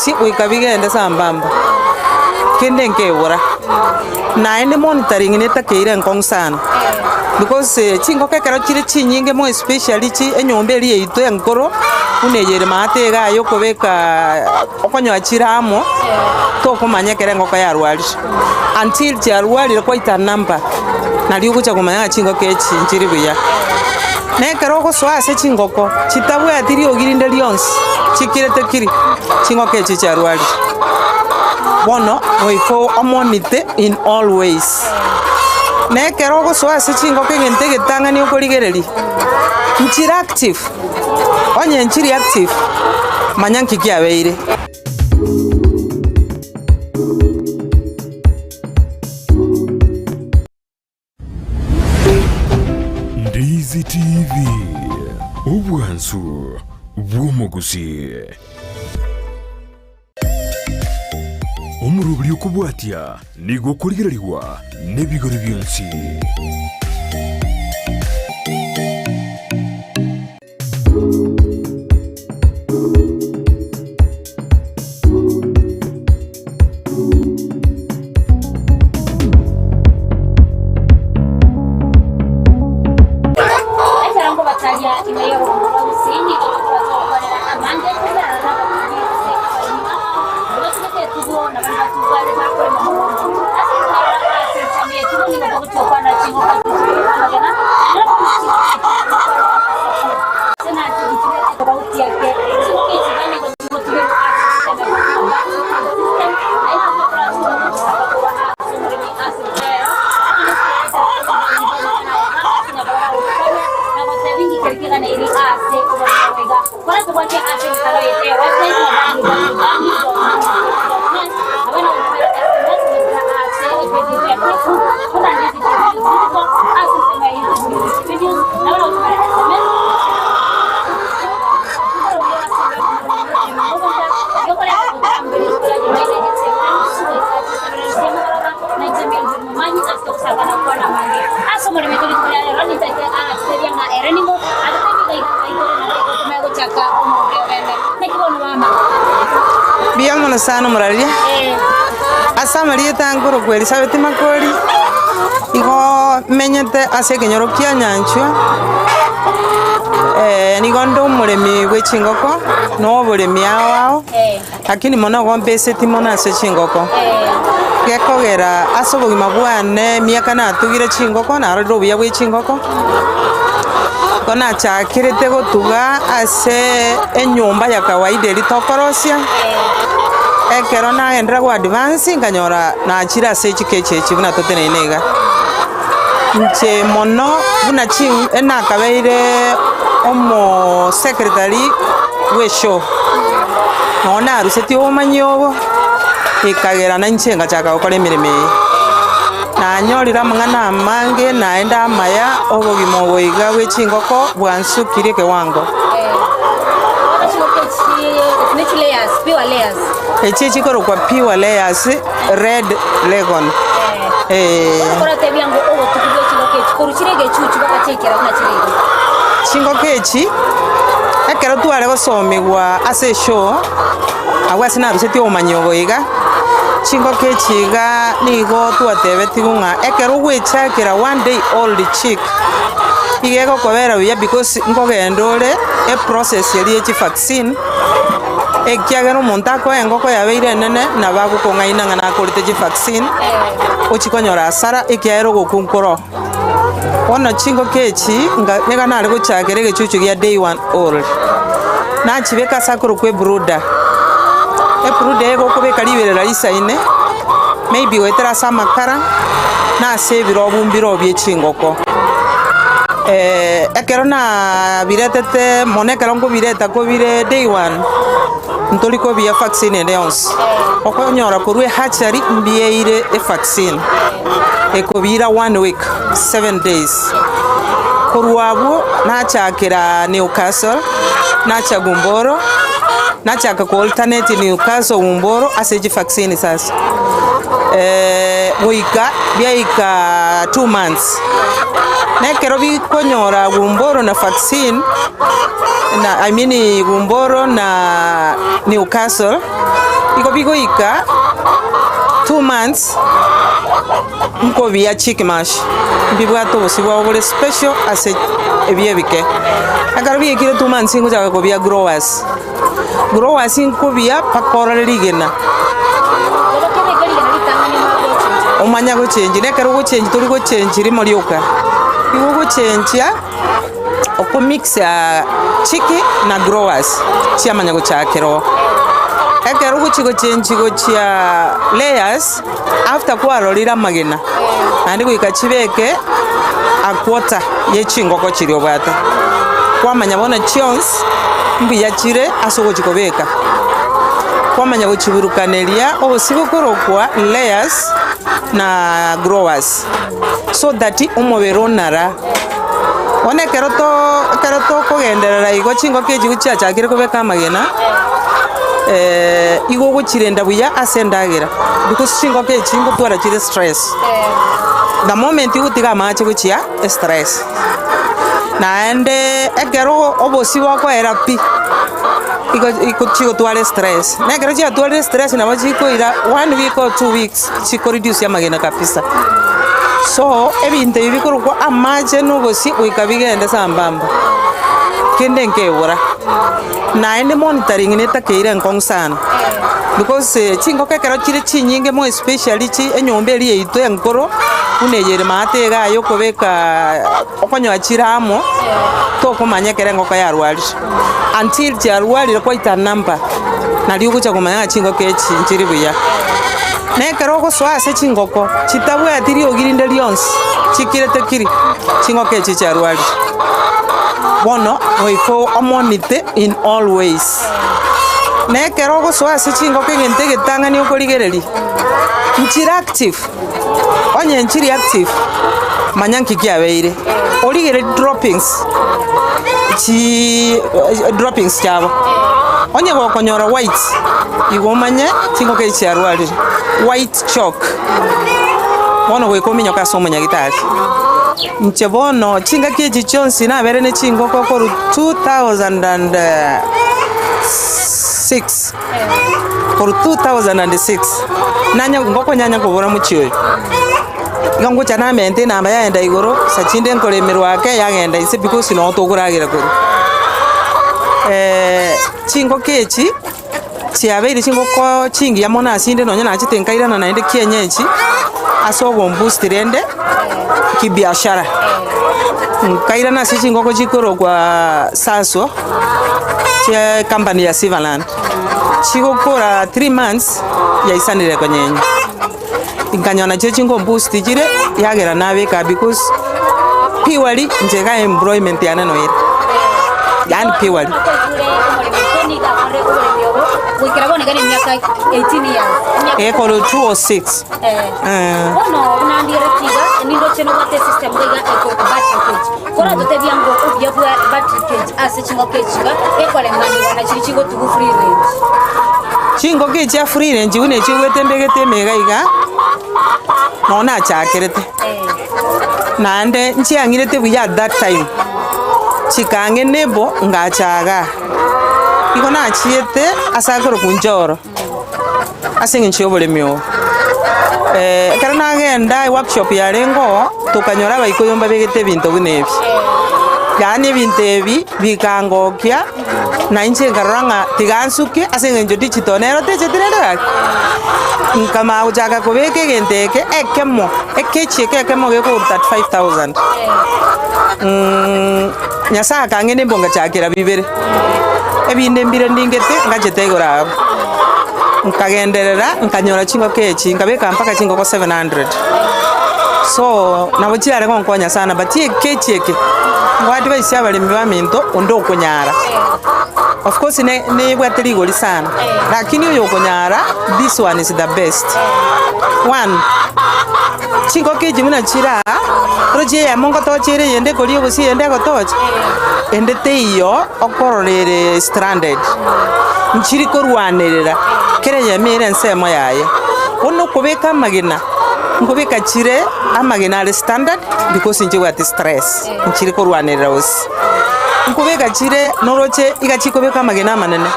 Gusii wikabigende sambamba kende nkebora na ende monitoring neta keire nkong sana because chingoke kero chire chinyinge mo especially chi enyombe eri eitu enkoro uneyere matega ayo kobeka okonyoa chiramo tokomanya kere ngoko yarwari until yarwari quite a number na liyo kucha kumanya chingoke echi nchiri buya nekero goswa ase chingoko chitabwatiri ogirinde lyonsi chikirete kiri chingoke echi charwari bono oiko omonite in all ways nekero goswa ase chingoke ngente getangani okorigereri nchiri active onye nchiri active manyanki kiabeire Ndizi TV Obwansu bw'omugusii omurubuli okubwatya nigo kurigererwa n'ebigori byonsi Biamono sana muraria asa maria tangoro kweli sabeti makori igo menyete ase kenyoro kia nyanchwa nigo ndo muremi we chingoko no buremi awao lakini mona gompese timona ase chingoko gekogera aso bogima bwane miaka na tugire chingoko na ro buya we chingoko kona chakirete gotuga ase enyumba ya kawaida litokorosia ekero na endra go advance nganyora na chira ase chikechechi buna totene inega nche mono buna chi ena kabeire omo secretary we show nona aruseti omanyobo ikagera na nche ngachaka okore mireme na nyorira mangana mange naenda maya obogimo boiga we chingoko bwansu kireke wango echi chikoro kwa piwa layers red legon chingoke echi ekero tware gosomegwa ase show agwase na ruseti omanyobo iga chingoke echiga nigo twatebeti gunga ekero gwechakera one day old chick igego kobera buya because ngogendore e process yeri echi vaccine ekiagera omonto akoe ngoko yabeire nene na bagokong'aina ng'ana akorete chi vaccine ochikonyora asara ekiaera ogokunkoro bono chingoke echi niga nare gochakera egechuchu gia day one old nachibeka ase akoro kwa ebruda ebruda egokobeka riberera risaine maybe goetera ase amakara na ase ebiro obumbiro bia echingoko ekero na biretete mone ekero nkobireta kobire day one ntori kobia vaccine ende yonsi okonyora korwa hatchery mbieire vaccine ekobira 1 week 7 days korwabo nachakera Newcastle nacha Gumboro nachaka ko alternate Newcastle Gumboro aseji vaccine sasa boika biaika 2 months nekero bikonyora Gumboro na vaccine na Gumboro na Newcastle iko bigo ika 2 months nko bia chicken mash bibwa to sibwa ogole special ase ebie bike akarubi ekire 2 months ngo jaga ko bia growers nko bia pakora ligena omanya go change ne karo go change turi go change rimo lyoka iwo go change ya oko mix ya chiki na growers chia manya go chakero ekero go chigo change go chia layers after kwa rolira magena andi go ikachibeke a quarter ye chingoko chiri obata kwa manya bona chons mbi ya chire asogo chikobeka kwa manya go chiburukaneria obosigo korokwa layers na growers so that umobero nara one keroto kogenderera igo chingo keji guchacha kire kobeka magena igo guchirenda buya asendagera because chingo keji ngo twara chire stress the moment you tiga mache guchia stress na ende ekero obosi wako era pi iko chigo twale stress na kero chia twale stress na bachiko ira 1 week or 2 weeks chiko reduce ya magena kapisa so ebinte bibikuru kwa amache no bosi uikabigenda sambamba kende nkebora na ende monitoring neta keira nkong sana because chingo kekero chire chinyinge mo especially chi enyombe eri eito enkoro uneyere mate ga yokobeka okonyo achiramo to komanya kere ngoko yarwali until yarwali kwa ita number na liugo cha komanya chingo kechi nchiri buya ne kero go swase chingoko chitabwe atiri ogirinde lyons chikirete kiri chingo kechi charwali bono oiko omonite in all ways ne kero go swase chingo kegente getangani okorigereri nchira active onye nchiri active manyanki kiabeire origere droppings chabo onye go konyora white igomanye chingo kechi arwali white chalk bono we kominyo ka somo nyagitari nchebono chinga keji chonsi na bere ne chingo ko 2006 for 2006 nanya ngoko nyanya kobora muchiyo ngongo chana mente na maya enda igoro sachinde nkolemerwa wake yagenda ise because no toguragira kuru chingo kechi chiabere chingo ko chingi yamona asinde no nyana chitenkairana na ende kienyechi asogo boost rende kibiashara kairana si chingo ko chikoro kwa saso che company ya Sivaland chigo kora 3 months ya isanire konyenye inganyona chingo boost jire yagera nabe ka because piwali njega employment yana no ira yani piwali Wikirabone gani miaka 18 years. Kolo 206. Ono unandire tiga nindo cheno bate system gaiga eko battery cage. Kora dote biango ubya bwa battery cage ase chingo cage ekole ngani wana chirichigo tugu free range. Chingo cage ya free range une chiwete mbegete megaiga. Nona chakerete. Nande nchi angirete buya at that time. Chikange nebo ngachaga. Iko na chiete asakoro kunjoro asingi nchioboremio karana agenda workshop ya rengo tukanyora bayikoyomba begete bintu bunebi yani bintu ebi bikangokia na inche ngaranga tigansuke asingi njo digital nero techetirega nkama ujaga kobeke genteke ekemo ekecheke ekemo geko 35000 nyasa kangene bonga chakira bibere ebinde mbire ndingete ngajetegora nkagenderera nkanyora chingo kechi ngabeka mpaka chingo ko 700 so nabo chirare konkonya sana but kechi eke ngwadi baisi abalimi baminto ondo okunyara of course ne bwateri goli sana lakini uyo okunyara this one is the best one chingo kechi muna chira roje ya mongo to chire yende koli obusi yende gotoche ende teiyo okororere stranded nchiri korwanerera kere yamere nsemo yaye ono kubeka magina ngobeka chire amagina ale standard because nje wati stress nchiri korwanerera osi ngobeka chire noroche igachikobeka magina manene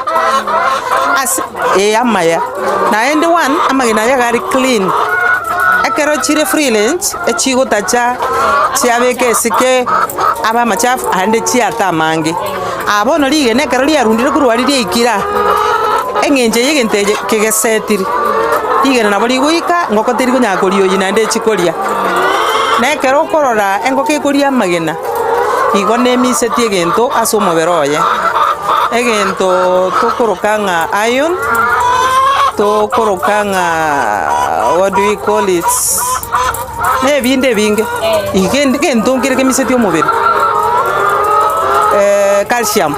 as amaya naende one amagina yagari clean ekero chire freelance echigo tacha chiabeke sike aba machafu ande chiata mange abono lige nekero liarundire kurwari ikira engenje yegente kegesetiri igena nabo ligoika ngoko teri kunyakorio yinande chikoria nekero korora engoko ikoria magena igo nemiseti egento ase omobere oye egento tokorokanga iron tokorokanga what do we call it nebinde binge igento ngire kemiseti omobere calcium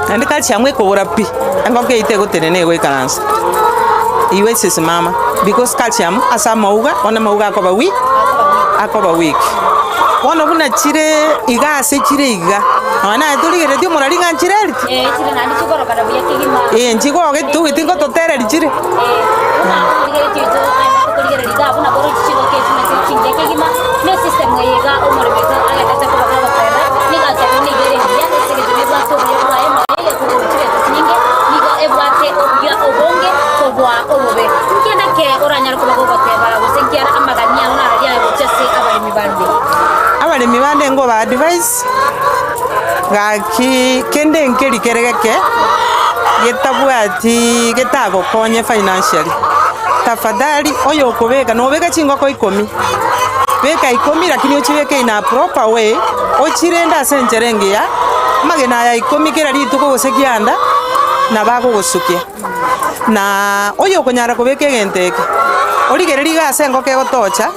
and calcium ekobora pi engoko ite gotenene egoikaransa iwe sisimama because calcium asa mauga ona mauga akoba weak ono buna chire igase chire iga ona tuligere dio morali nganchireri chire nandi chikoro kana buya kigima nchiko getu gitingo totereri chire tuligere tito tuligere liga buna boro chiko ke chine chinge kigima ne system yega omorbeto aga tata ko bakaba kwenda niga chabe nigere ya sege tune bwa to ya bwa ema ya ko chire chinge niga ebwate obya obonge ko bwa obobe kenda ke oranyar ko bago bateba gusenkiara amagania ona ari ya bochese abari mibande abalemi bande ngo ba advice gaki kende nkeri keregeke getabwati getagokonye financially tafadhali oyo okobeka nobeka chingoko 10 beka 10 lakini ochibeke in a proper way ochirenda sencherengia magena ya 10 kera rituko gosekianda na bago gosukia na oyo okonyara kobeka egenteke origereri gase engoko egotocha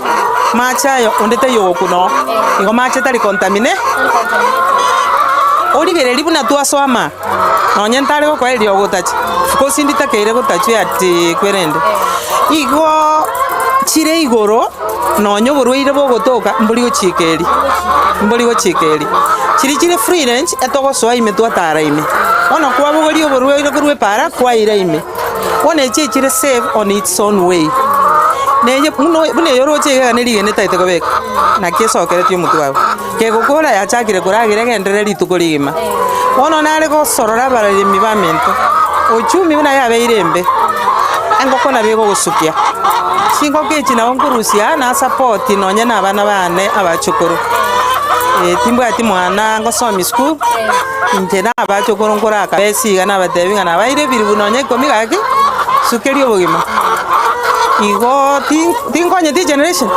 machayo ondete yokuno igo macha tari contaminate origereri buna twasoma nonye ntare gokoeria ogotachi because nditakeire gotachi ati kwerende igo chire igoro nonye oborwaire bogotoka mbori gochikeri chiri free range etogosoa ime twatara ime ona kwabogori oborwaire korwe para kwaira ime one chire save on its own way neye bune yoroche iganeri genetaite kobeka na kesokeretio omutu wawe kegokora yachakire koragire gendere rituko rigima bono nare gosorora bararemi bamento ochumi buna yabeire embe engoko nabego gosukia chingoko echi nabo nkorusia na support nonye na abana bane abachokoro timbwati mwana ngosomi school inche na abachokoro nkoraka besiga na batebinga na baire biribu nonye ikomi gaki sukeri obogima igo tinkonye ti generation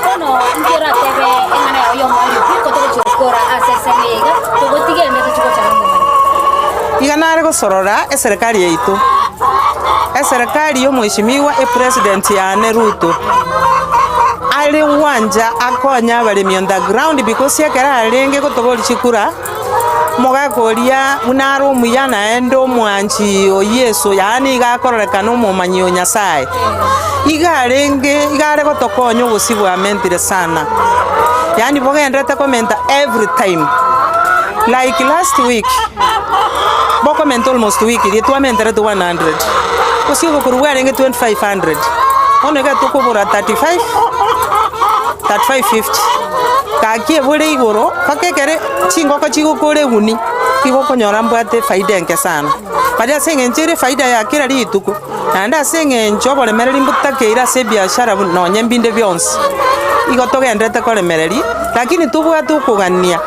kono ngira tebe engana yo mari ko to chokora asesemiga to gotige mbe to chokora iganare gosorora eserikali yaitu eserikali yo mweshimiwa president ya Ruto ali wanja akonya abalemi underground because yakera alenge gotobori chikura mogakoria munaro omuyana ende omwanchi oyeso yani igakororeka nomomanyi o Nyasaye igare gotokonya obosibwa mentire sana yani bogendete komenta every time like last week bokomenta almost week iri twamentere to 100 osigo kurware nge 2500 onega tukobora 3550 kakie bore igoro pakekere chingoko chigokore guni igokonyora mbwate faida nke sana badia sengenjere faida ya kira rituko nanda sengenjo boremereri mbutakeira se biashara nonye mbinde byonse igotogendete koremereri lakini tubwate ukugania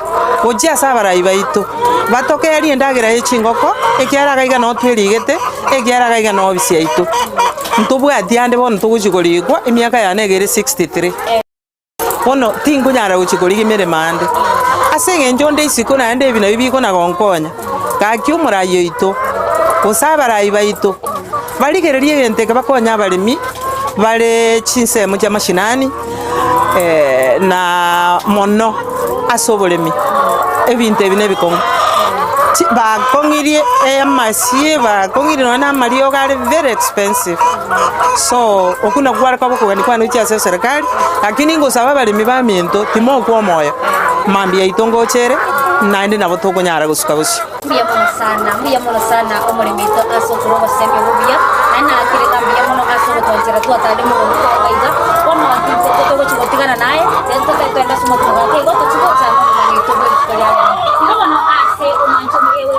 ojia sabarai baitu batokeri endagera echingoko ekiara gaiga no twirigete ekiara gaiga no bisia itu ntubwate ande bono tuguchigorigwa emiaka ya negere 63 bono tingunyara guchigorigi mere mande asenge nde isiko na ande bina bibiko na gonkonya gaki umurayo itu osabarai baitu baligererie gente bakonya abalemi bale chinsemo cha mashinani na mono asobolemi ebintu ebine bikongo bakongirie amasie bakongirie na mario gari very expensive so okuna kwara kwa boko kwa nuchi serikali lakini ngosaba balemi bamiento timo kwa moyo mambia itongo chere naende nabo tokonyara gusuka busi muya mono sana omoremito asokoro basembe bubia ana akire kambia mono asoro tonjera twatale mo baiga ono antinko to gochigotigana naye tento tendo sumo twake goto chigo sana na youtube tutorial no ase omancho mwewe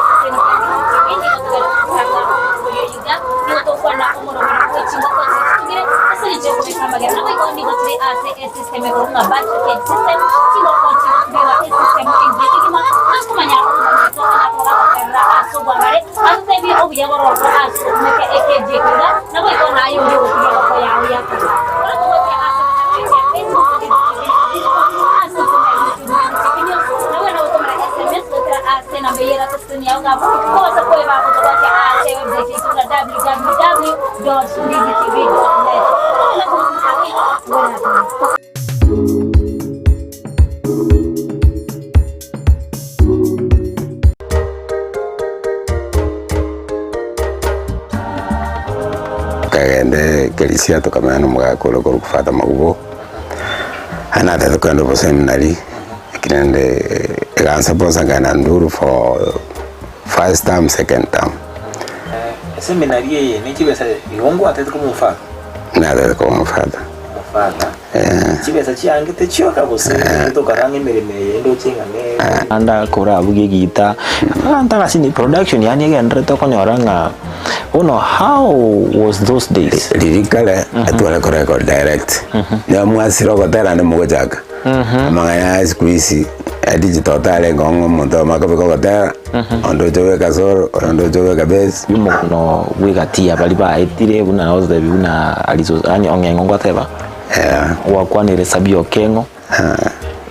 ase system ego nga budget system singo konti kubewa system engine kima asumanya ko na aso bangare aso tebi obuya baro aso meke ekeje kuda na boy ko na yo yo ko ya ya ko ora ko te aso na beyera tusuni au ngapo kwa sababu ya mambo yote ase website kuna www.ndizitv.net. Kagende Kisii tukamana mugakolo ko kufata magubo ana tata kwenda kwa seminary kinende gansa bosa gana nduru for first term second term seminary ye ni chibesa yongo atete ko mufata na tata ko mufata chibesa chiangite choka bose to karange mereme endo chingane anda kora bugi gita anta kasini production yani gendre to konyoranga uno how was those days lirikale atwala ko record direct ya mwasiro ko tera ne mugojaka amangaya squeeze digital tale ngongo muntu makabe ko tera ondo jowe kasoro ondo jowe kabes yumo no wigatia bali ba etire buna na ozde buna alizo ani ongengo ngwateba wakwanire sabio kengo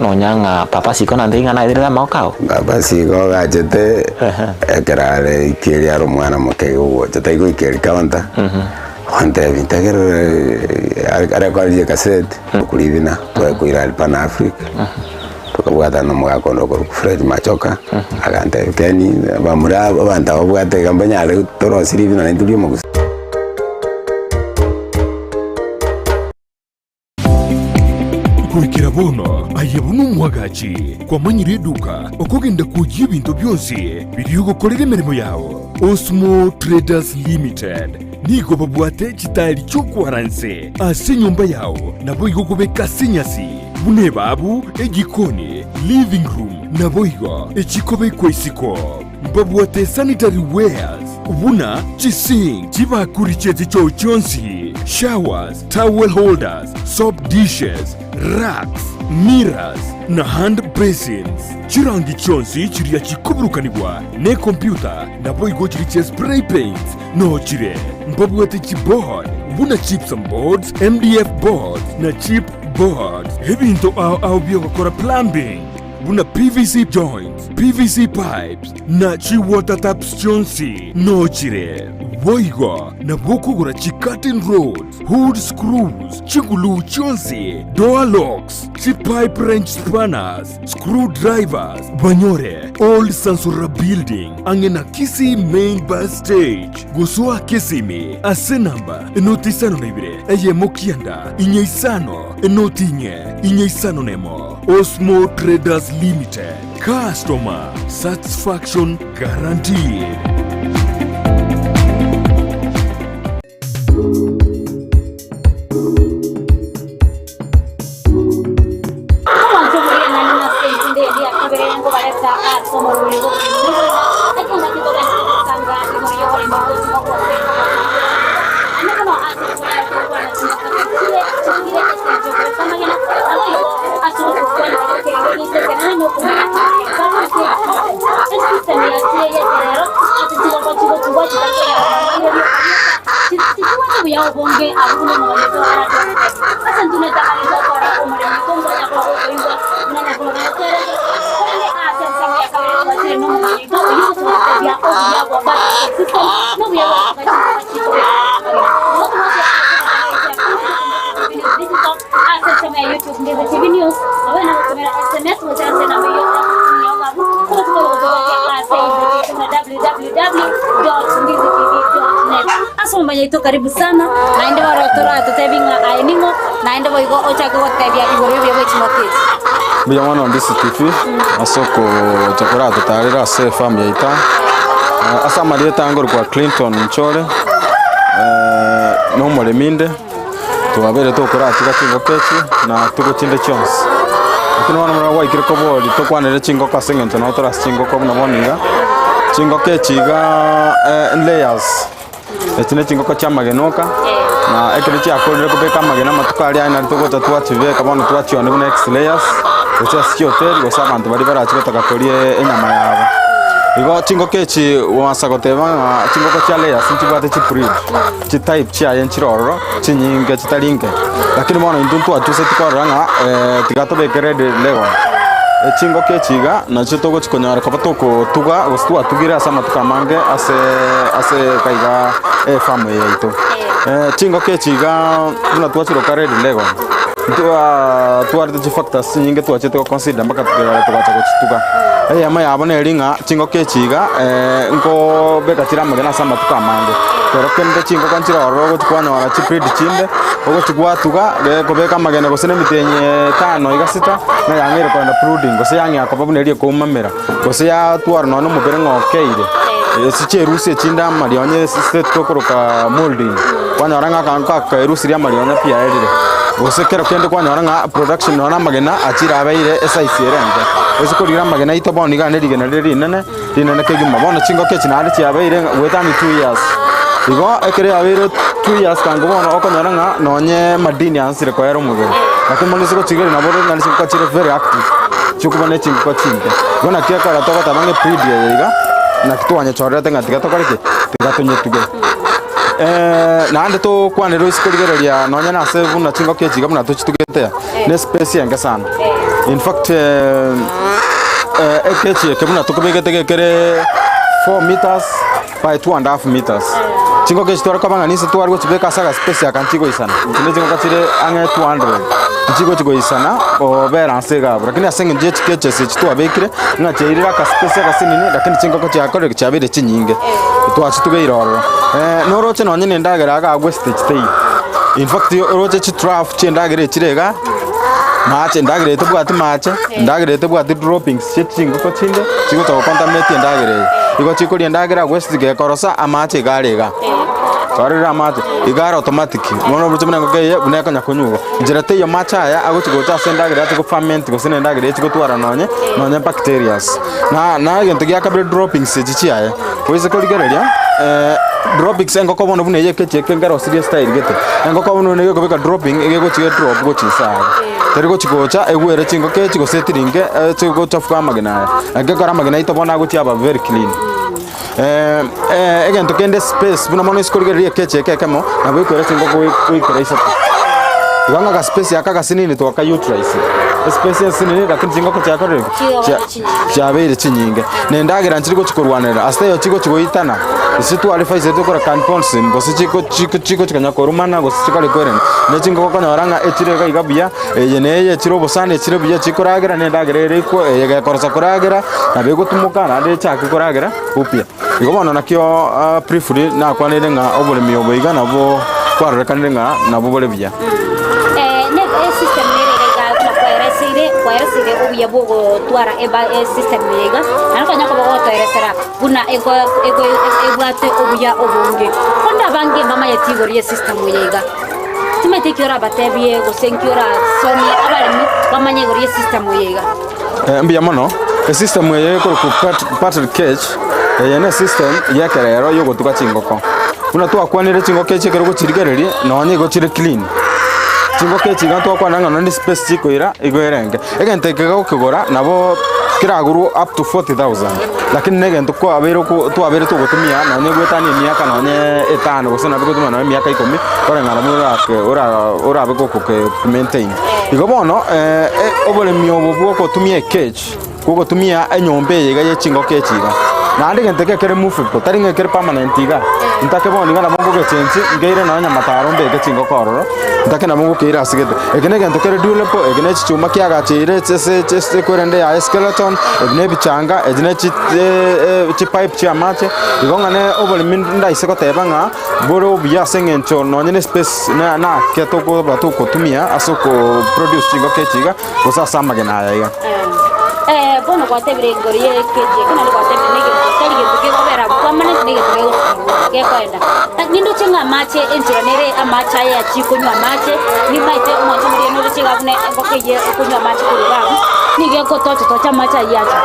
no nyanga papa siko na ndinga na idira makao papa siko gachete ekrale ikiri aro mwana mukego chata iko ikiri kaunta onte vintegero ara kwali cassette kulivina kwa kuira alpana africa tukabwata no mwako no ko Fred Machoka agante keni bamura banta obwate kambanyale toro sirivina na ndulio mugusa kurikira bono ayebunu mwagachi kwa manyire duka okugenda kujya ibintu byose biri gukorera imirimo yawo Osmo Traders Limited nigo babwate kitali cyo kwaranse ase nyumba yawo nabo igokubeka sinyasi bune babu egikoni living room nabo igo ekikobe kwesiko babwate sanitary wares ubuna chising chibakuricheze cyo cyonsi showers towel holders soap dishes racks mirrors na hand basins chirangi chonsi chiria chikuburukanibwa ne computer nabo igo chiriche spray paints no chire mbabwate chipboard buna chips and boards MDF boards na chip boards ebinto au byokora plumbing buna PVC joints PVC pipes na chi water taps chonsi no chire boigo na bokugura chi curtain rods hood screws chigulu chonsi door locks chi pipe wrench spanners screwdrivers banyore old Sansura building angena Kisii main bus stage gusua Kisii ase namba enotisano nebire eye mokianda inyeisano enotinye inyeisano nemo Osmo Traders Limited customer satisfaction guaranteed. Bonge alguno momento asan tuneta aliza para Oboremi kongo ya kwa oiwa nanya kwa kare kale asan samia kare kwa teno momento hiyo tunataka ya obia kwa basi system no bia kwa asan samia YouTube Ndizi TV News wana kutumia SMS mtaanza na hiyo kwa www.ndizitv.net aso mbanyaito karibu sana naende warotora tutebinga ainimo naende boigo ochake gotebia igoro bya bwechimotezi Bia mwana Ndizi TV asoko chakora tutarira se family ita asa marieta ngoro kwa Clinton Nchore no moleminde tubabere tokora atiga chingo kechi na tugo chinde chons kino wana mara waikire kobori tokwanere chingo kasengento na otora chingo kobna moninga chingo kechi ga layers etine chingo ko chamagenoka na ekere chiakorire kubeka amagena matukari aina ritogota twachibeka bono twachione bu next layers gocha sikiote gocha abantu bari barachibeta korie enyama yabo igo chingoko echi wasa goteba chingoko cha layers nchibate chibreed chi type chia yenchiroro chinyinge chitaringe lakini bono induntu atuse tikoranga tigatobekere lego chingoko echiga nacho togo chikonyara kapatoko tuga gostua tugira sama tukamange ase kaiga farm yeito chingoko echiga una twachiro kare lego tuarite factors nyinge twachete consider mpaka tugacha kuchituka ama yabone ringa chingoko echiga nko beka chiramagena sama tukamange pero kende chingoko kanchiroro gochikwana chiprid chinde ogochigwatuga gobeka amagena gosene mitenye 5 iga 6 na yangere kwenda brooding gose yangi akobabune kumamera gose ya twara no mubere ngokeire siche rusi chinda marionye state tokoroka molding kwanyoranga kanka rusi ya marionye pia edire gose kero kende kwanyoranga production no magena achira abeire size yerende gose korira magena itoboni ga nerigena rinene kegima bona chingoko chinari chiabeire wetani 2 years igo ekere abeire 2 years kango bona okonyoranga nonye madini ansire kwero mubere lakini mone siko chigere na bodo nali siko chire very active chukubane chingoko chinde bona kiaka la toka tabange preview yiga na kitwanya chorete ngatiga tokarike tigatonyetuge na ande to kwanero isikorigereria nonya na save na chingoko echiga muna tochitugete ne space yanga sana in fact ekechi kemuna tokobegete kere 4 meters by 2.5 meters chingoko echitora kabanga nise twargo chibeka saga space ya kanchigo isana chine chingoko chire ange 200 chigo isana o bera sega lakini asenge je chikeche chitwa bekire na cheirira ka space ka sinini lakini chingoko chakore chabire chinyinge twachituge iroro no roche no nyine ndagera ga wastage stay in fact roche chi draft chendagere chirega mache ndagere tubwati mache ndagere tubwati droppings chingoko chinde chigo to contaminate ndagere igo chikori ndagera wastage korosa amache garega Karira mate igara automatic mono butumena ngokeye buneka nyakonyugo njirate yo machaya agochigocha sendagira tiko ferment go sendagira tiko twara nonye bacteria na gento gya kabre droppings chichiaye koise koligereria droppings engoko bono bune yeke cheke ngaro serious style gete engoko bono ne go beka dropping egego chige drop go chisara terego chigocha egwere chingo ke chigo setiringe chigo chafka magena agekara magena itobona go chiaba very clean again to kende space buna mono iskorigeria keche kekemo na bwo kwere singo kwikora isa iganga ka space yaka sinini to ka utilize space ya sinini lakini singo ko cyakore cyabere chinyinge nendagira nchiriko chikorwanera astayo chiko itana isitu alifa iseto kora canpons mbosi chiko chikanya korumana go chikale korene ne chingo ko nyoranga echirega igabia yeneye chirobo sane chirobiya chikoragira nendagira eriko yega korasa koragira na bego tumukana ade chake koragira upia igo bono nakyo prefuri na kwanire nga Oboremi oboiga nabo kwarekanire nga nabo bole bya ne system nere ga kwaresire obuya bogo twara system yega anakanya ko bogo twaresera buna egwate obuya obunge konda bange mama yatigoriye system yega timete kyora batebye go senkyora soni abalimi bamanye goriye system yega mbia mono system yega ko pattern catch yene system yakerero yogo tukachingoko kuna twakwanire chingoko echekero gochirigereria nonye gochire clean chingoko echiga twakwananga no space chikoira igoerenge egente kego kigora nabo kiraguru up to 40,000 lakini negento kwa abero twabere tugotumia nonye gwetani miaka nonye 5 gosena bigotuma nonye miaka 10 ora ngara murake ora bego ko maintain igobono Oboremi obo ko tumie cage kugo tumia enyombe yega yechingoko echiga na ande gente kere movable tari ngekere permanent iga ntake boni ngana bongo gechenchi ngeire nanya mataro mbeke chingoko ororo ntake na bongo keira asigete egene gente kere dulepo egene chichuma kiaga chire chese kwerende ya skeleton egene bichanga egene chi pipe chi amache igongane Oboremi ndaise kotebanga boro biya sengencho nonye space na ketoko batuko tumia asoko produce chingoko echiga osasa magena ya bono kwa tebire ngoriye keje kana kwa tebire nige kali ge bera kwa mane nige ge kwenda nindo chenga mache enjiranere amacha ya chikunywa mache ni maite umoto muri no chenga bune ngokeje kunywa mache kururabu nige ko tocha macha yacha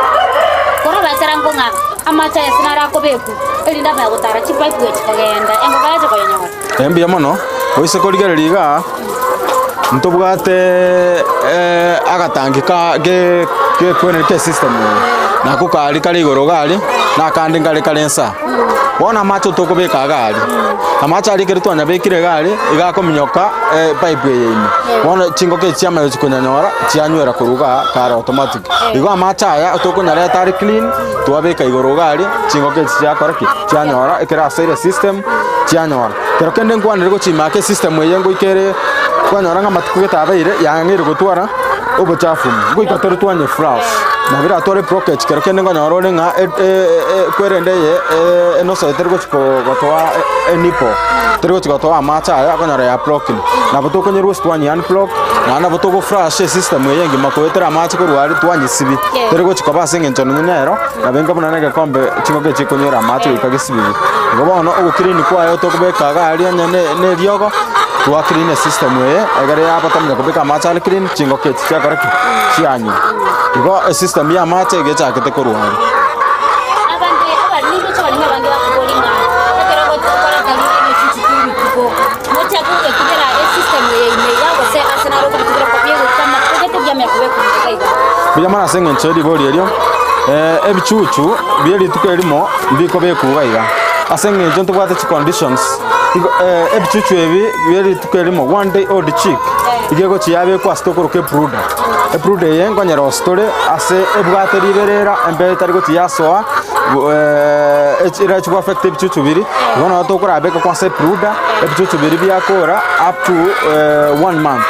kora batara ngonga amacha yasinara ko beku elinda ba gutara chipa ipu ekagenda engo baje ko yanyo embia mono oise korigereriga ntobwate agatangi ke kwene ke system nako kari kari igoro gari nakandi ngari karensa wona macho tokobeka gari amacha ari keritwa nyabekire gari igakominyoka pipe yeyini wona chingo ke chiama chikunyanyora chianywera kuruga kara automatic igo amacha aya tokunyara tari clean twabeka igoro gari chingo ke chiakoraki chianyora ekera sire system chianyora kero kende ngwanire go chimake system yengo ikere kwanyora ngamatuku getabeire yangire gutwara obuchafu gwikatore twanye flash na bira tore project kero kende nganyora orenga kwerende ye eno so tergo chiko gotwa enipo tergo chiko gotwa macha ya kanyora ya blocking na botoko nyeru twanye unblock na botoko flash system yengi makoetera macha ko rwari twanye sibi tergo chiko basenge ntono nyero na benga buna nege kombe chiko ke chiko nyera macha ikagisibi ngobono ogukirini kwayo tokubeka gari ne ryogo tuwa clean system we agare ya batamnya kubeka macha clean chingo ke chiakoraki chianyi igo system ya macha igecha kete ko rwari Bijamana sengen chedi boli elio ebichuchu bieli tukelimo biko bekugaiga asenge jonto bwate chi conditions ebichuchu ebi bieli tukelimo 1 day old chick igego chiyabe kwa stokoro ke bruda bruda yengo nyero store ase ebwate liberera embe tariko chiyasoa echira chwa affect ebichuchu biri bona tokora abeka kwa se bruda ebichuchu biri byakora up to 1 month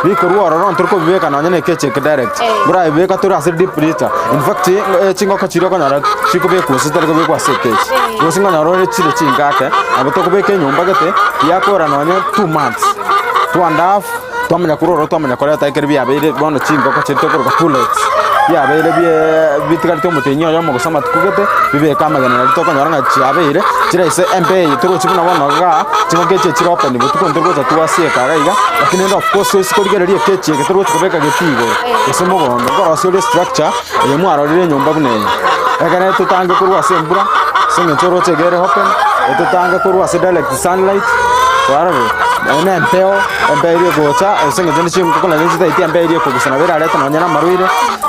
biko ruoro ron turko bibeka na nyene keche direct bura bibeka tura ase deep litter in fact chingo ko chiro kanyara chiko be ko sitar ko be kwa se keche yo singa na rore chire chingake abato ko be ke nyumba gete yakora na nyene 2 months 2.5 twamenya kuroro twamenya kora taikere bya bere bono chingo ko chito ko pullets ya bere bye bitikali to mutenyo yo mo gusama tukugete bibe kamagana na to kanyara na chiabere chira ise mpe turo chibuna bono ga chingo keche chiro open butuko ndurgo za tuwasie karaiga lakini ndo of course isi korigererie keche keturo chikobeka getigo ise mo gondo ko rasio structure ye mwaro rire nyumba bune ekane tutange kurwa sembura singe choro chegere open tutange kurwa se direct sunlight warabe ene mpeo mpeirie gocha singe jeni chim ko na nzita iti mpeirie ko gusana bera leta na nyana maruire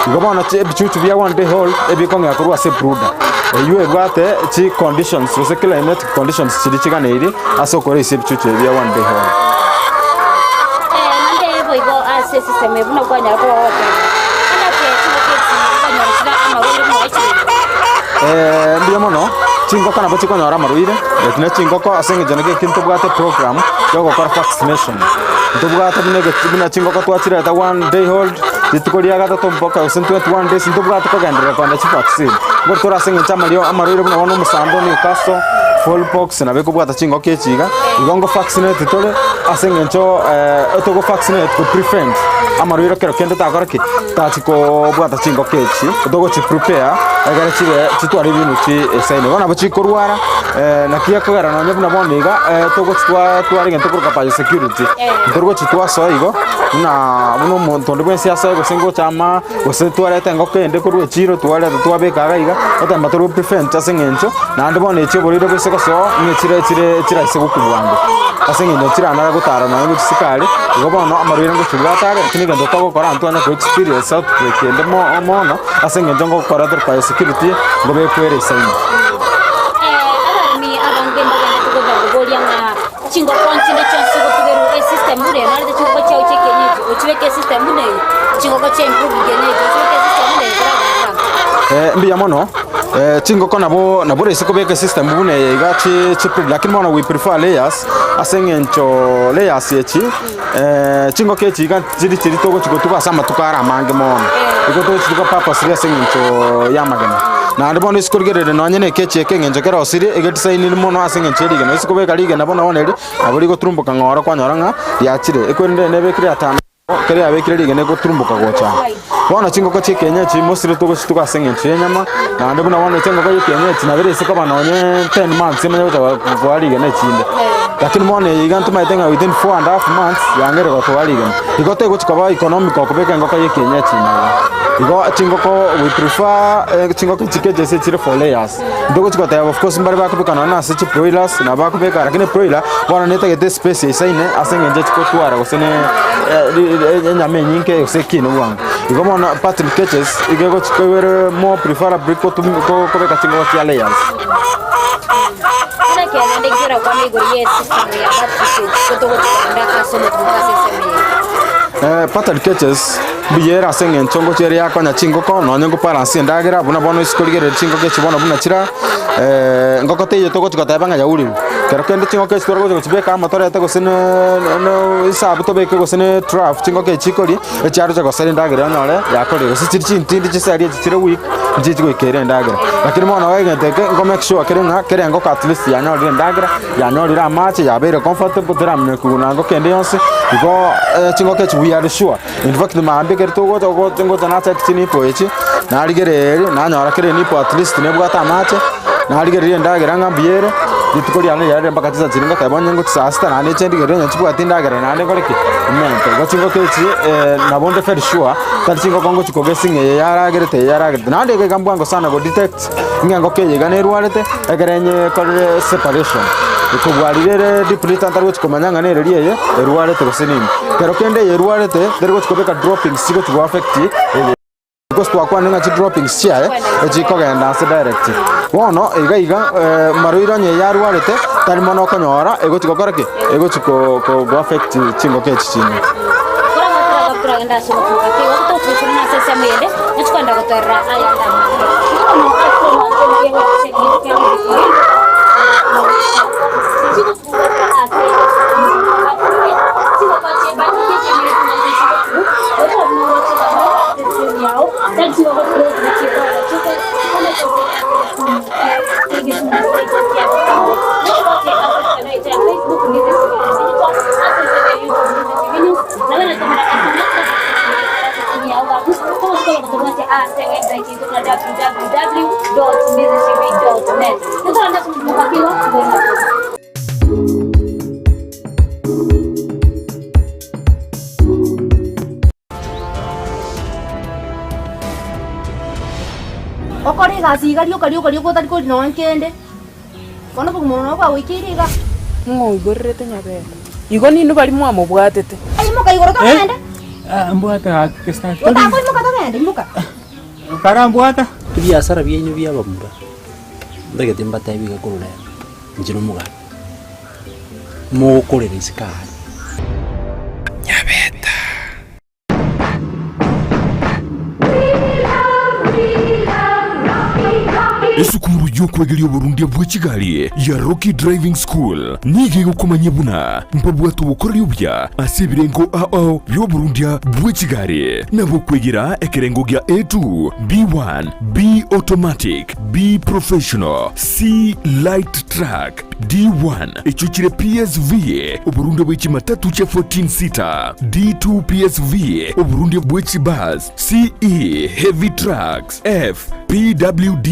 ngobona bichuchu bya one day hold ebikonga kurwa se bruda yue bwate chi conditions so climate conditions chiri chiganeri asokore ise bichuchu bya one day hold nande boigo ase system ebuna kwanya ko wote ana ke chimoketi kwanya shira amaruire mo ichi ndiyo mono chingo kana bochi kwanya maruire lekine chingo ko asenge joneke kinto bwate program yo gukora vaccination ndubwate buna chingo ko twachira ta one day hold titukoria gatatu mboka usintu 21 days ndubwate ko gendera kwanda chi vaccine gotora asenge chamario amaruire buna wono musambo ni kaso fallpox na beko bwata chingo kechiga igongo vaccinate tole asenge ncho otoko vaccinate to prevent amaruire kero kende takoraki tachiko bwata chingo kechi otogo chi prepare agara chibe chitwari binu chi esaine bona bochi korwara na kia kagara no nyabuna boniga togo twari ngento kurka security ntorgo chitwa soigo na buno monto ndo bwensi aso go sengo chama go se twari tengo kende kurwe chiro twari twabe kagaiga ota matoro prevent asengencho na ndo bone chi boriro bese ko so ni chira ise gukubwando asengendo chira na gutara na ngo chisikali go bono amaruire ngo chibwatare kiniga ndo togo kora antwana ko experience out kende mo asengendo ngo kora ter security ngo be kwere saini abarmi abangenda genda tugoga golia nga chingo konchinde chonsi go tugeru system mure na de chingo chao chekenye uchweke system mune chingo ko chen improve gene uchweke system mune mbiya mono chingo ko nabo rese ko beka system mune yiga chi lakini mono we prefer layers asengencho layers yechi chingo ke chiga chiri togo chiko tubasa matukara mange mono iko to chiko papa siri asengencho yamagana na ndo bono sikorgerere no nyene ke cheke ngenjo kero siri egetisaini mono asengencho lige no siko beka lige na bono oneri aburi go turumbuka ngora kwa nyoranga yachire ekwende nebe kire atana kare abekire lige ne go turumbuka gocha bona chingo ko chekenya chi mosire togo chituka asengencho nyama na ndo bono wona chingo ko yekenya chi na bere siko bana onye 10 months menya uta kwa lige na chinde lakini mone iga ntumaitenga within 4.5 months yangere gotwarigen igote guchikaba economic okubeka ngoka yekenyechi na igo chingoko we prefer chingoko chikeje se chire for layers ndogo chikota of course mbare bakubeka na se broilers na bakubeka lakini broiler bona neta gete space isaine asenge chiko twara gosene nyame nyinke yosekino wang igo mona pattern catches igego chikowere more preferable ko kubeka chingoko chia layers. Pattern catches biyera sengen chongo chere yako nya chingoko no nyengo balance ndagira buna bono isikoligere chingoko chibona buna chira ngoko te yetoko chikotebanga ya uri kero kende chingoko chitoro go chibeka amatore yatego sene no isabu to beke go sene draft chingoko chikori echaro chago sene ndagira nyore yakore go sichiri chintindi chisari chitire week njiji go kere ndagira lakini mwana wege teke ngo make sure kere nga kere ngoko at least ya nyore ndagira ya nyore ra match ya bere comfortable dram kuna ngo kende yonse go chingoko we are sure in fact maambe kerto go tana chini poechi na aligere na nyora kere ni po at least ne bwata match na aligere ndagira ngambiere ditukori ane yare bakatiza chiringa tabonye ngo tsasta na ne chendi gere nyachipu atindagara na ne goreke mente gachingo kechi na bonde fer sure tachingo kongo chikoge singe yaragere te yaragere na de gambwango sana go detect ngango keye gane ruarete egerenye kore separation ikubwarire dipulita ntarwo chikomanyanga ne riye ruarete gosenini pero kende yeruarete dergo chikobeka dropping sigo to affect because to akwa nga chi dropping chia echikogenda se direct wono iga maruiro nye yaruarete tari mono konyora ego chikokora ki ego chiko go affect chingo kechi chini kuragenda so mukati wato kufuna sesa mele nchikwenda gotorra ayanda www.ndizitv.net. okore gasigario ko tari ko no nkende kono bugumono kwa wikiriga ngo igorrete nyabe igo ninu bali mwa mubwatete ai muka igoro to ngende mbwata kesta muka ko muka to ngende muka para mbwata biasara byenyu byabamura ndege timbata biga kurura njino muga mukorera isikari nyabeta esukuru y'okwegeria oburundi bwa kigali ya Rocky Driving School nige gukomanya buna mpabwatu bukorera ubya asibirengo ao y'oburundi bwa kigali nabo kwegera ekerengo gya A2 B1 B automatic B professional C light track D1 echuchire PSV oburundi bwa kimatatu cha 14 seater D2 PSV oburundi bwa kibus CE heavy trucks F PWD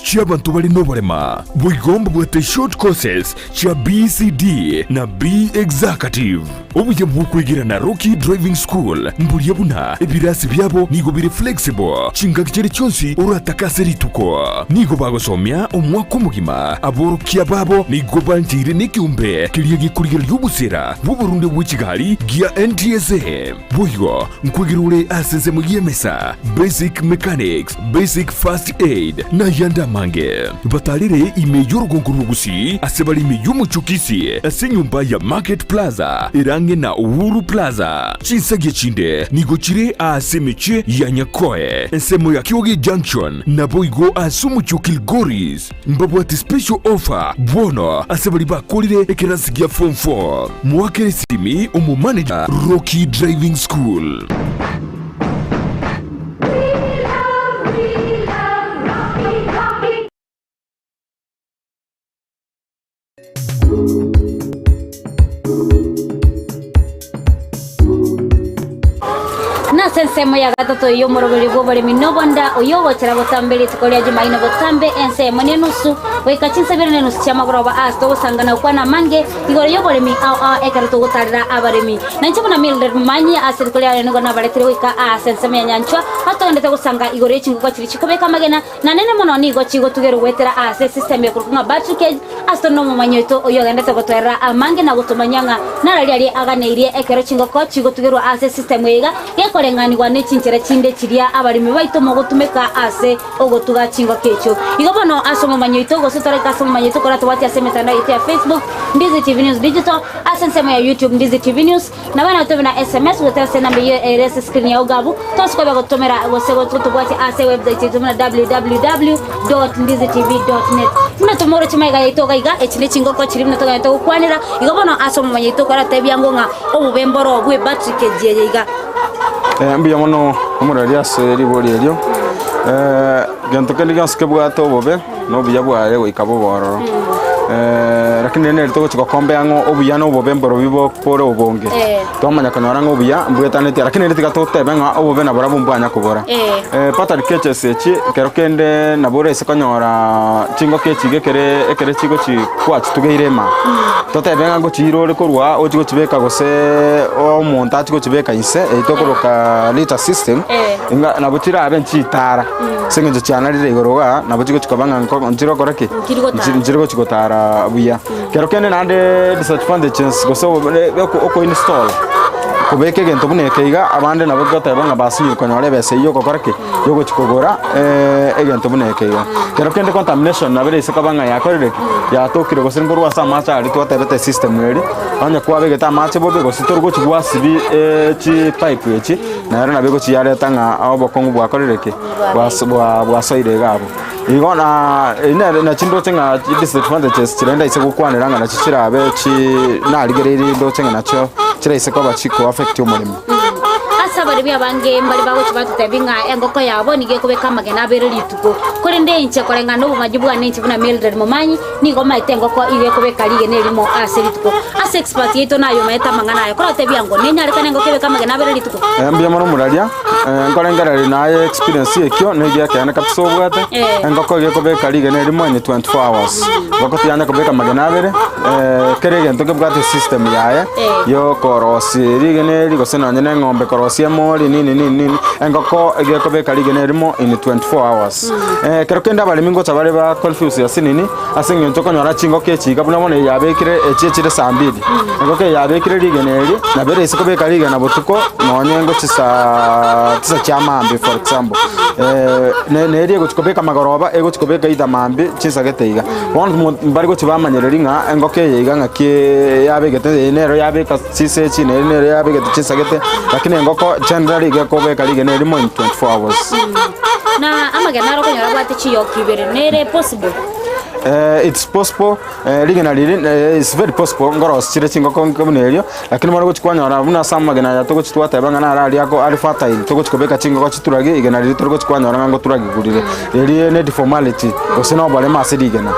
cy'abantu bali n'oburema bwigomba bwate short courses cya BCD na B executive obuye bw'okwigira na Rocky Driving School mburiye buna ebirasi byabo nigo biri flexible chingakire cyonsi urataka serituko nigo bagosomya omwaka mugima aborokia babo nigo bantire n'ikiumbe kiriye gikurira y'ubusera bw'Uburundi bw'ikigali gya NTSA buyo nkwigirure aseze mu yemesa basic mechanics basic first aid na yanda mange batalire ime y'urugongo Gusii asebali ime y'umucukisi ase nyumba ya Market Plaza irange na Uhuru Plaza chinsage chinde nigo chire asemeche ya Nyakoe ensemo ya Kioge Junction na boigo asumuchukil Goris mbabwati special offer bono asebali bakolire ekerasigia form 4 mwakere simi umu manager Rocky Driving School. asensemo ya gatatu yo morobeli Oboremi nobonda oyogochera botambeli tukolia jimaino botambe ensemo ne nusu wekachinsa bere ne nusu chama goroba asto gusangana kwana mange igoro yo Oboremi ekarto gutarira abaremi nanchi buna Mildred manyi asirikolia ne gona baretire wika asensemo ya nyanchwa hatondete gusanga igoro echingo chiri chikobeka magena na nene mono ni go chigo tugero wetera ase system ya kurunga battery cage astronomo manyoito oyogendete gotwera amange na gutumanyanga narali aganeirie ekero chingo ko chigo tugero ase system ega yekorenganirwa ne chinchera chinde chiria abarimi baito mogotumeka ase ogotuga chingo kecho igobono asomo manyoito gosotara kasomo manyoito kora twati ase metandao ya Facebook Ndizi TV News Digital asensemo ya YouTube Ndizi TV News na bana tobina SMS gotase namba ye RS screen ya ugabu toskoba gotomera gosego tutubwati ase website yetu na www.ndizitv.net tuna tomoro chimaiga yitoga iga echine chingo ko chiri mnatoga yito kwanira igobono asomo manyoito kora tebyangonga obubemboro bwe battery keje iga mbiya mono omuraria seri bori elio gento kali gaske bwato bobe no biya bware goikabo bororo lakini nene lito chiko kombe yango obuya no bobe mboro bibo pore obonge tomanya kanyora ngo obuya mbwetanete lakini lito gatote benga obobe na borabu mbanya kubora pata dikeche sechi kerokende na bore se kanyora chingo kechi ekere chigo chi kwa tugeirema tote benga go chiro le korwa o chigo chibeka gose o monta chigo chibeka inse itokoroka lita system inga na butira abenchi tara sengenje chana lire igoroga na buchigo chikabanga ngo njiro korake njiro chikotara buya kerokende nande disadvantages goso oko install kubeke gento bunekeiga abande nabo goteba basi konyore bese yo kokorake yogo chikogora egento bunekeiga kerokende contamination nabere isekabanga yakorere yatokire gosengoru asa macha ari twatebete system eri anya kwa begeta mache bobe gositorgo chigwa sibi chi pipe echi na era nabego chiyare tanga abokongu bwakorereke bwasoire gabo igona na chindo chenga disadvantages chirenda isekukwaniranga na chichirabe chi naligereri ndo chenga nacho chira isekoba chiko affect umurimo asabari byabange mbali bago chibatutebinga engoko yabo nige kubeka magena bere lituko kuri ndenche korenga no bumajibwa nenchi buna Mildred Momanyi nigo maite engoko iwe kubeka lige nerimo ase lituko ase expert yeto nayo maeta mangana ayo kora tebyango nenya reka nengo kubeka magena bere lituko mbya maro muralia nkorengara na experience yekyo nege yakana kapso bwate engoko ge kubeka lige nerimo ni 24 hours bakoti yanya kubeka magena bere kerege ntoke bwate system yaye yo korosi lige neri gosena nyene ngombe korosi mori nini engoko egeko beka lige nerimo in 24 hours kerokenda bali mingo tabare ba confuse yasinini asenye ntoko nyora chingo kechi kabuna mone yabekire echechire sambidi engoko yabekire lige neri na bere isiko beka lige na botuko nonyengo tisa chamambe for example neri ego chikobeka magoroba ego chikobeka ida mambe chisa geteiga won mbari go chibamanyereringa engoke yiga ngake yabegete nero yabeka sise chi nero yabegete chisa gete lakini engoko generally gekobeka lige nerimo in 24 hours na amagana ro konyora bwate chiyo kibere nere possible it's possible lige na lili it's very possible ngoro chire chingo komunelio lakini mara gochikwanyora buna samagana ya toko chitwata banga na ali yako ali fertile toko chikobeka chingo kochiturage igena lili toko chikwanyora ngo turage gurire lili ne formality osena obale masidi igena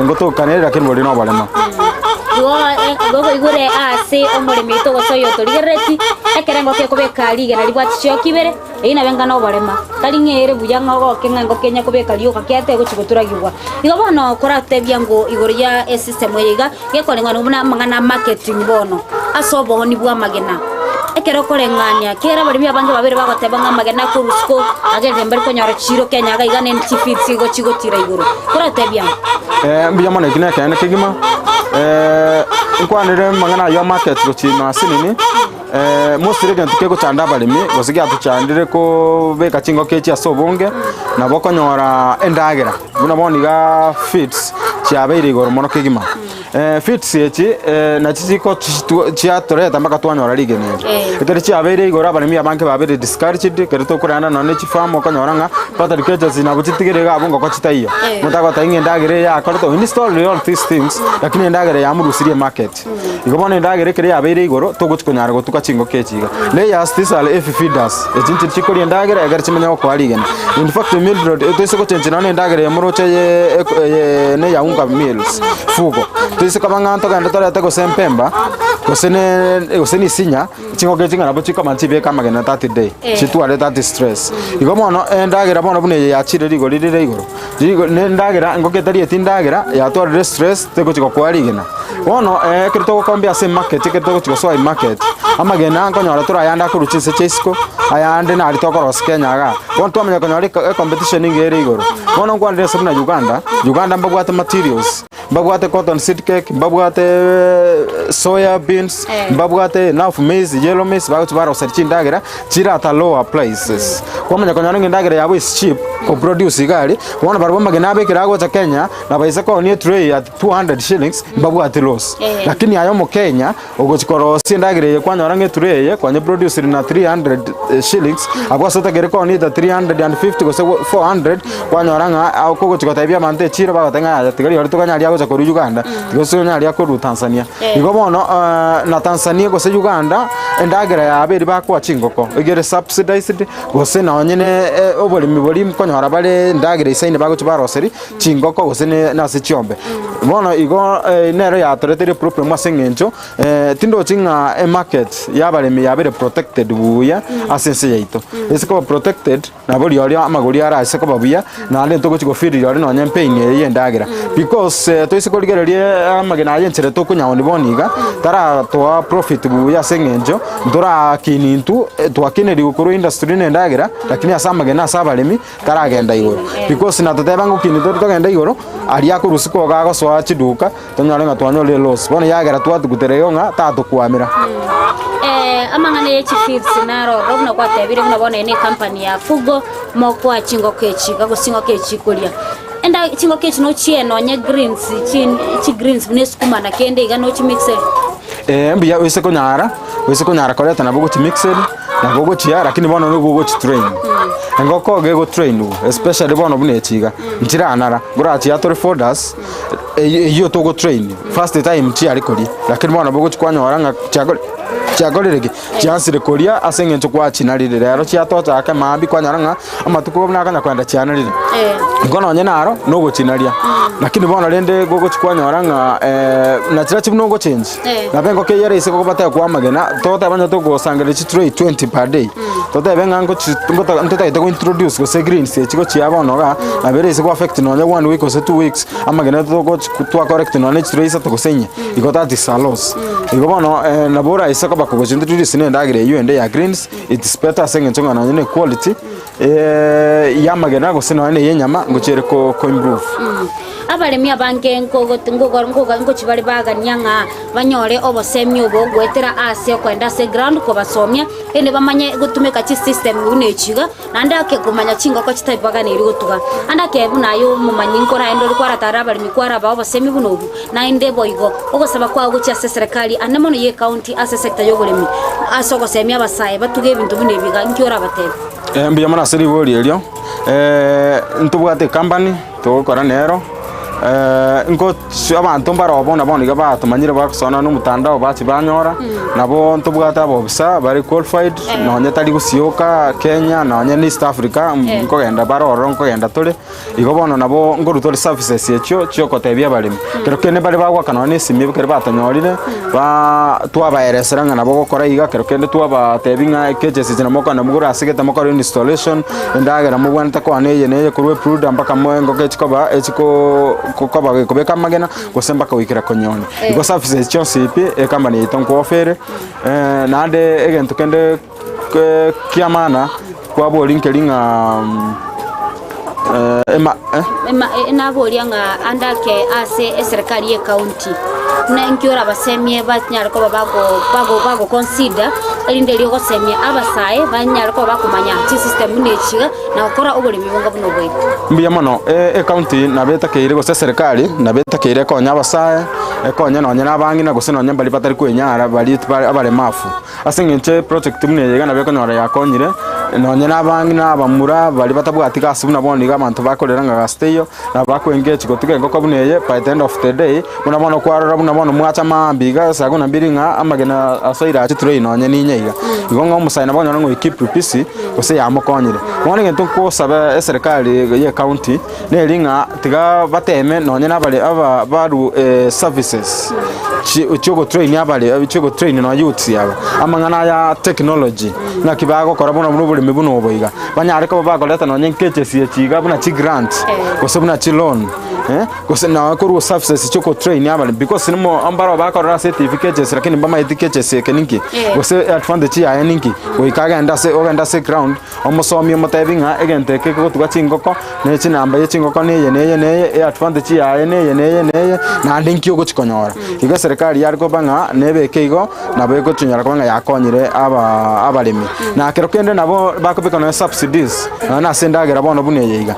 ngoto kanere lakini boli no balema gogo igure ase Oboremi to gosoyo to ligereti ekerengo ke kubeka lige na libwati chyo kibere ina benga no barema kalingere buyanga go kenga kenya kubeka liyo kakete go chigoturagirwa igobono korate byango igoria system yiga gekorenga no buna mangana marketing bono asobo ni bwa magena ekero korengania kera bari abange babere bagotebanga magena ku rusko ageze mbere konyora chiro kenya ga igane ntifitsi go chigotira iguru korate byango mbiya mona kina kana kigima nkwanire mangana yo market go chima sinini mostly gantu kego chanda balimi gosigia tuchandire ko beka chingo kechi asobonge na bokonyora endagera buna boniga fits chiabeire igoro mono kigima fits yechi na chichiko chia toreta maka twanyora lige ne ekere chiabeire igoro abalimi abanke babere discouraged kereto kurana no ne chifamo konyoranga pata dikecha zina buchitigere ga bongo ko chitaiyo mutago tainge endagere ya korto install all these things lakini endagere ya murusirie market igobone endagere kere yabeire igoro togochikonyara gotuka chingo kechiga layers these are if feeders ejinti chikori endagere agar chimenya ko aligena in fact Mildred etese ko chenjina ne endagere muroche ne ya unga meals fugo tuise kabanga ntogenda torete gosempemba gosene isinya chingoke chinga nabo chiko manchibe kamagena 30 day chitware 30 stress igo mono endagera bono bune ya chire rigo rire igoro ndagera ngoketarie tindagera ya tware stress tego chiko kwarigena bono kirito gokombia ase market kirito chiko so market amagena nkonyora turayanda kuruchise chesiko ayande na alitokoro Kenya bono twamenya konyora competition ingere igoro bono ngwandire sabuna Uganda mbagwate materials mbagwate cotton seed cake mbagwate soya beans mbagwate enough maize yellow maize bagutubara search ndagera chira at lower prices kwamenya konyora ndagera yabo is cheap ko produce igari bona barbo magena abekira gocha Kenya na baisa ko ni tray at 200 shillings mbagwate loss lakini ayo mu Kenya ugochikoro sindagere kwanyora nge tray kwanye produce na 300 shillings agwa sota gere ko ni 350 ko 400 kwanyora nga ako gochikotaibia mante chira bagotenga ya tigari hori tukanya gocha ko Uganda tigoso nya ria ko Tanzania igo bono na Tanzania go se Uganda endagera ya aberi bakwa chingoko igere subsidized go se na onyene oboremi bori mkonyora bare ndagera isaine bagocha baroseri chingoko go se na se chiombe bono igo nero ya toretere problem asengencho tindo chinga market ya baremi ya bere protected buya asense yaito esiko protected na bori yori amagori ara esiko babuya na ale to go feel yori no nyempein ye ndagera because to isiko ligererie amagena yenchere to kunya ni boniga tara to profit buya sengenjo ndora kinintu to akineri ukuru industry ne ndagera lakini asamagena sabaremi taragenda igoro because na toteba ngo kinintu to genda igoro ari akurusiko gago so achiduka tonyarenga twanyole loss bona yagera twatugutereyo nga tatukwamira amangane yechi feeds naro robna kwa tebire muna bona ene company ya fugo mokwa chingo kechi gago singo kechi kulia enda chingo kechi no chieno nye greens chi greens bunesukuma na kende iga no chi mixed mbiya wese konyara koreta na bogo chi mixed na bogo chia lakini bono no bogo chi train ngoko gego train especially bono bune chiga ntira anara gura chia tore folders iyo to go train first time chi ari kori lakini bono bogo chi kwanyora nga chagorerege chiansire koria asengencho kwa chinarire rero chiatota ake mambi kwanyaranga amatuko nakanya kwenda chianarire ngono nyenaro no gochinaria lakini bono rende gogo chikwanyaranga na chira chibuno go change na bengo ke yare isiko bata kwa magena tota banya to go sangere chi tray 20 per day tota benga ngo ntota ito introduce go se green se chiko chiabono ga na bere isiko affect no 1 week or 2 weeks amagena to go to correct no ne tray sa to go senye igota disalos igobono na bora isiko bakogojinde turi sine ndagire yuende ya greens it's better sengenchonga na nyine quality yamagena go sino ne yenyama ngochere ko improve abaremi abange ngo chibali baganyanga banyore obosemi obo gwetera ase kwenda se ground ko basomya ene bamanye gutumeka chi system unechiga nandake kumanya chingo ko chitaipaga ne iri gutuga andake bunayo mumanyi nkora endo rikwara taraba limikwara ba obosemi bunobu na inde boigo ogosaba kwa gucha serikali anemono ye county ase sector yogoremi asoko semya basaye batuge ibintu bunebiga nkyora batebe mbiya mona seri bori elio ntubwate company to kora nero ngo abantu barabona boniga batumanyire bakusona no mutandao bachi banyora nabo ntubwata bobisa bari qualified nonye tari gusioka Kenya nonye East Africa ngo genda baroro ngo genda tole igo bono nabo ngo rutore services yecho choko tebia barimi kero kene bari bagwa kanone simi kero batanyorire ba twabaereseranga nabo gukora iga kero kende twabatebinga keje na moko na mugura asigeta moko installation ndagera mubwanta ko aneye neye kurwe pruda mpaka mwengo kechikoba echiko kukoba kubeka magena gosemba ka wikira konyone igo services chonse ipi company yitonko ofere nande egento kende kiamana kwa boli nkelinga ema bolianga andake ase serikali ye county na nkiora basemye banyara ko bago consider elinde liyo gosemye abasaye banyara ko bakumanya chi system nechiga na ukora obole mibonga buno bwe mbiya mono county na beta keire go serikali na beta keire ko nyabasaye ko nyana nyana bangi na go seno nyamba lipatari ko nyara bali abale mafu asengenche project mune yega na beko nyora yakonyire no nyana bangi na bamura bali batabwatika asubuna boniga abantu bakoreranga gasteyo na bakwengeche go tuge ngoko buneye by the end of the day muna mono kwarora muna mono mwacha mambiga saguna biringa amagena asoira ati train onye ninyeiga igonga musaina banyona ngo keep pisi gose ya mukonyire mone ngento ko saba serikali ye county ne ringa tiga bateme nonye nabale aba baru services chigo train yabale chigo train no youth yaba amangana ya technology na kibago kora bona buri mibuno boiga banyare ko bakoleta nonye nkeche sie chiga buna chi grant gose buna chi loan gose na ko services chigo train yabale because nimo ambaro bakora certificates lakini bama etiquettes keninki gose advantage ya ninki oikaga ndase ground omusomi omutebinga egente ke ko tugachingoko ne chinamba ye chingoko ne advantage ya ne na ndinki ogo chikonyora iga serikali yariko banga nebekeigo nabo eko chunyara banga yakonyire abalimi na kero kende nabo bakobeka no subsidies na sendagera bono buneyeiga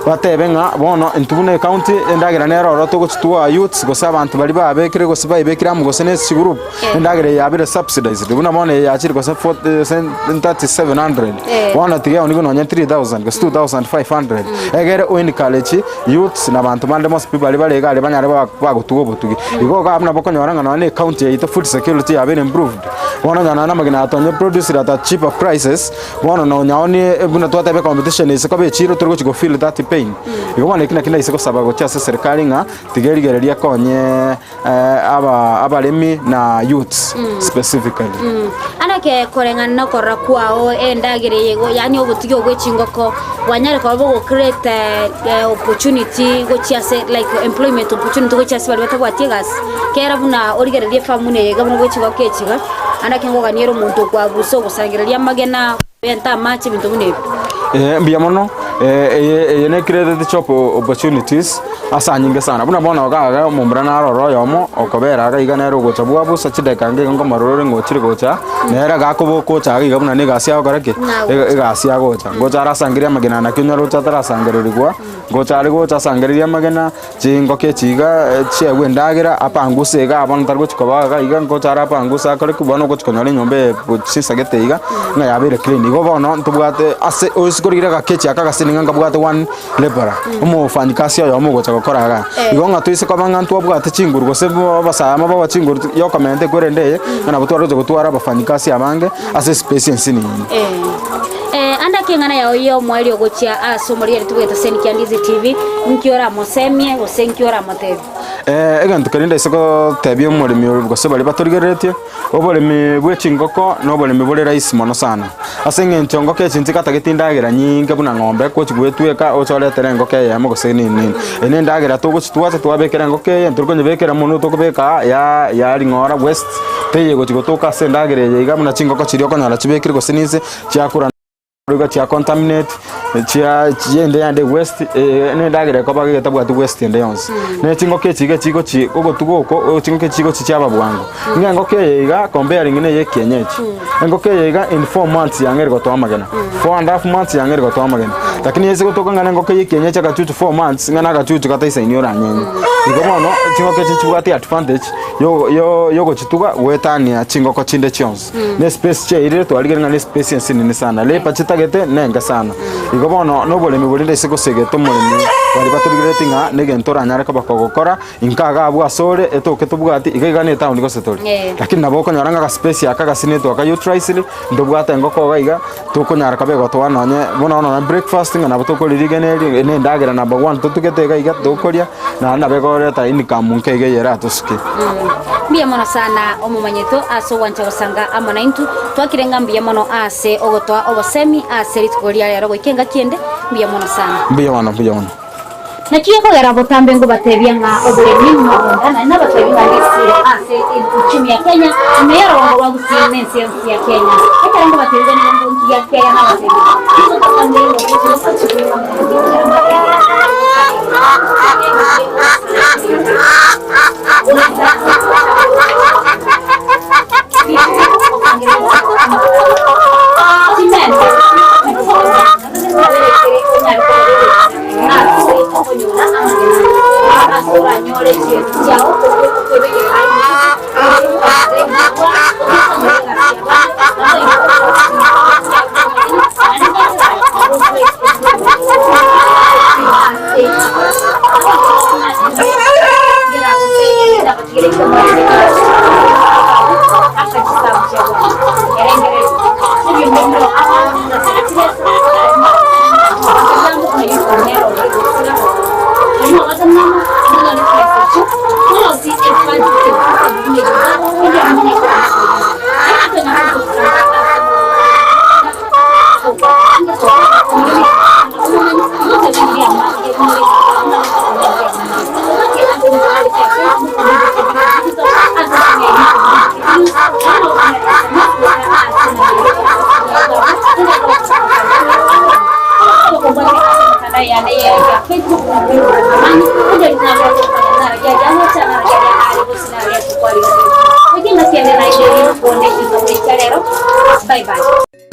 batebenga bono intubune county endagera nero roto gochitwa youths go sabantu bali babekire go sibai bekira mu go senes group endagera yabire subsidized buna bono yachiri go 3700 bono tiga onigo no 3000 go 2500 egere oin college youths na bantu mande mos people bali gale banyare bagutugo butugi igo ga abna bokonyora ngana ne county ito food security yabire improved bono ngana na magina atonye produce at cheaper prices bono no nyaoni buna twatebe competition is ko be chiro turgo chigo feel that pain igo bono kina isiko sabago cha serikali nga tigerigereria konye abalemi na youths specifically anake korengana no korra kwao endagire yego yani obutigyo gwechingoko wanyare ko bogo create opportunity go chiase like employment opportunity go chiase bali batabwatiegas kera buna origereria famune yega buna gwechingoko kechiga anake ngo ganiro muntu kwa buso gusangireria magena benta match bintu bune mbia mono ne create job opportunities asa nyinge sana buna bona ga mumbra na roro yomo okobera ga igana ro gocha bwa busa chideka nge ngo maroro ngochiri gocha nera ga ko cha ga buna ne ga sia garake ga sia gocha ra sangiria magena na kinyo ro cha tara sangiririgwa gocha ri gocha sangiria magena chingo ke chiga chewe ndagira apanguse ga abon targo chikoba ga iga gocha ra pangusa kore kubono gochikonyore nyombe sisa geteiga na yabire clean go bono ntubwate ase osikorigira ga kechi aka gaseninga ngabwate one labor umu fanyikasi yo mu gocha koraga igonga tuise ko bangantu obwate chinguru gose basama baba chinguru yo comment gorende na butwaro zo gutwara bafanyikasi abange ase space nsini anda kengana ya oyo mwali ogochia asomori ya tubeta Kisii and Ndizi TV nkiora mosemie gose nkiora motebi egantu karinda isoko tebyo murimi gose bali batorigeretie oboremi bwechingoko no boremi bore rais mono sana asenge nchongoke echinti katagetindagira nyinge buna ngombe ko chigwetweka ochoretere ngoke ya mogose nini ene ndagira tugochitwaza twabekera ngoke nturko nyebekera muno tokobeka ya ringora west teye gochigotoka sendagire yiga buna chingoko chirio konyara chibekire gose nise chiakura ruga chia contaminate chia ende ande west ne ndagire ko bageta bwa west ende yons ne chingoke chigo chi gogo tugoko chingoke chigo chiaba bwango ngangoke yiga comparing ne ye kenyechi ngoke yiga in 4 months yangere go twamagena 4.5 months yangere go twamagena lakini yese gotoka ngana ngoke ye kenyechi ka 4 months ngana ka chuchu kata isa inyora nyenye igomono chingoke chichugati advantage yo go chituga wetania chingoko chinde chons ne space che ire to aligere ngane space nsini sana le pachita gete nenga sana igobono no bolemi bolinde isiko segeto mulimi bali baturigeretinga negentora nyare ko bakogokora inkaga abwa sore etoke tubwati igagane town ko setori lakini naboko nyoranga ka space akaga sineto aka utrice ndobwata ngoko gaiga tukonyara kabego twanonye bona na breakfast ngana botoko lirigene ne ndagera number 1 tutugete gaiga tokoria na nabego leta income nkege yera tosuke mbia mono sana omumanyeto aso wancha osanga amona intu twakirenga mbia mono ase ogotwa obosemi ase ritkoria yaro goikenga kiende mbia mono sana mbia mono na kiyo kogera botambe ngo batebia nga Oboremi ngona na batebia ngisi ase uchumi ya Kenya mero wango wa Gusii mensi ya Kenya eka ngo batebia ngo ya Kenya na batebia hizo tambe ngo bonde iko rero. Bye bye.